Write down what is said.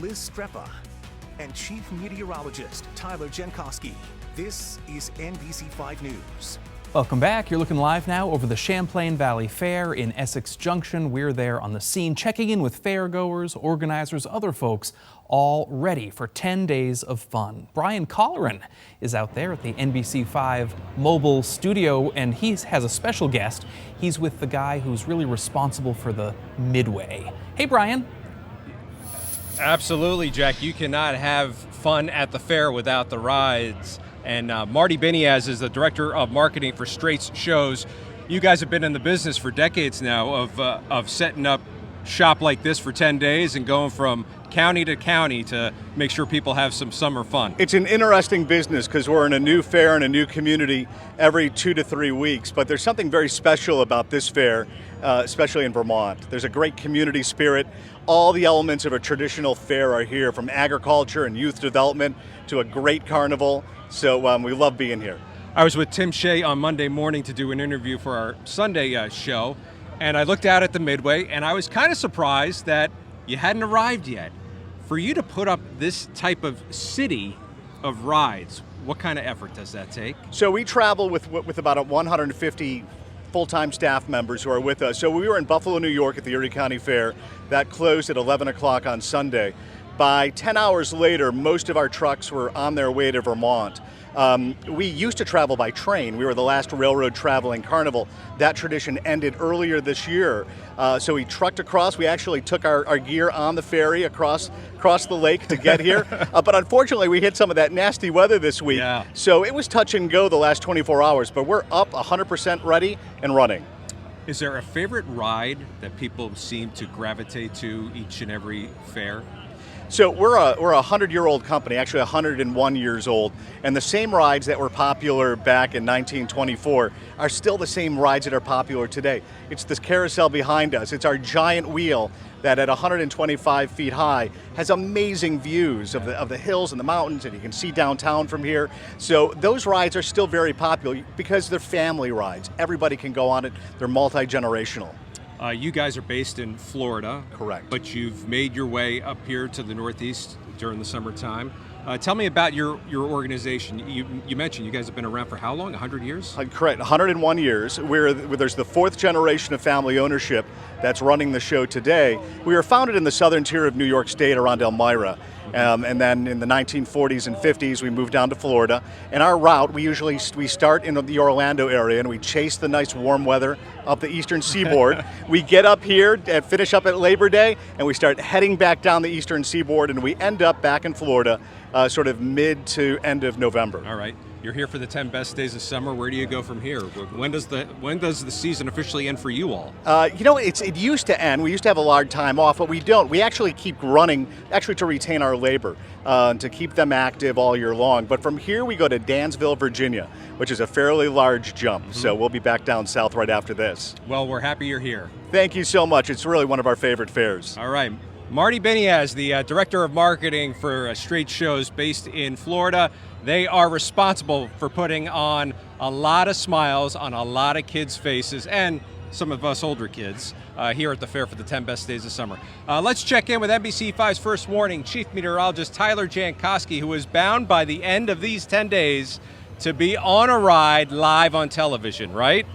Liz Strepa, and Chief Meteorologist Tyler Jankowski. This is NBC 5 News. Welcome back. You're looking live now over the Champlain Valley Fair in Essex Junction. We're there on the scene, checking in with fairgoers, organizers, other folks, all ready for 10 days of fun. Brian Colleran is out there at the NBC 5 mobile studio, and he has a special guest. He's with the guy who's really responsible for the midway. Hey, Brian. Absolutely, Jack. You cannot have fun at the fair without the rides. And Marty Biniasz is the director of marketing for Strates Shows. You guys have been in the business for decades now of setting up shop like this for 10 days and going from county to county to make sure people have some summer fun. It's an interesting business because we're in a new fair in a new community every 2 to 3 weeks, but there's something very special about this fair, especially in Vermont. There's a great community spirit. All the elements of a traditional fair are here, from agriculture and youth development to a great carnival. So we love being here. I was with Tim Shea on Monday morning to do an interview for our Sunday show, and I looked out at the Midway, and I was kind of surprised that you hadn't arrived yet. For you to put up this type of city of rides, what kind of effort does that take? So we travel with about 150 full-time staff members who are with us. So we were in Buffalo, New York at the Erie County Fair. That closed at 11 o'clock on Sunday. By 10 hours later, most of our trucks were on their way to Vermont. We used to travel by train. We were the last railroad traveling carnival. That tradition ended earlier this year. So we trucked across. We actually took our gear on the ferry across the lake to get here. But unfortunately, we hit some of that nasty weather this week. Yeah. So it was touch and go the last 24 hours, but we're up 100% ready and running. Is there a favorite ride that people seem to gravitate to each and every fair? So we're a 100-year-old company, actually 101 years old, and the same rides that were popular back in 1924 are still the same rides that are popular today. It's this carousel behind us. It's our giant wheel that at 125 feet high has amazing views of the hills and the mountains, and you can see downtown from here. So those rides are still very popular because they're family rides. Everybody can go on it. They're multi-generational. You guys are based in Florida. Correct. But you've made your way up here to the Northeast during the summertime. Tell me about your organization. You mentioned you guys have been around for how long? 100 years? Correct, 101 years. There's the fourth generation of family ownership that's running the show today. We were founded in the southern tier of New York State around Elmira. And then in the 1940s and 50s, we moved down to Florida. And our route, we start in the Orlando area, and we chase the nice warm weather up the eastern seaboard. We get up here and finish up at Labor Day, and we start heading back down the eastern seaboard, and we end up back in Florida sort of mid to end of November. All right. You're here for the 10 best days of summer. Where do you go from here? When does the season officially end for you all? It used to end. We used to have a large time off, but we don't. We actually keep running, actually to retain our labor, to keep them active all year long. But from here we go to Dansville, Virginia, which is a fairly large jump. Mm-hmm. So we'll be back down south right after this. Well, we're happy you're here. Thank you so much. It's really one of our favorite fairs. All right. Marty Biniasz, the director of marketing for Strates Shows based in Florida. They are responsible for putting on a lot of smiles on a lot of kids' faces and some of us older kids here at the fair for the 10 best days of summer. Let's check in with NBC5's First Warning Chief Meteorologist Tyler Jankowski, who is bound by the end of these 10 days to be on a ride live on television, right?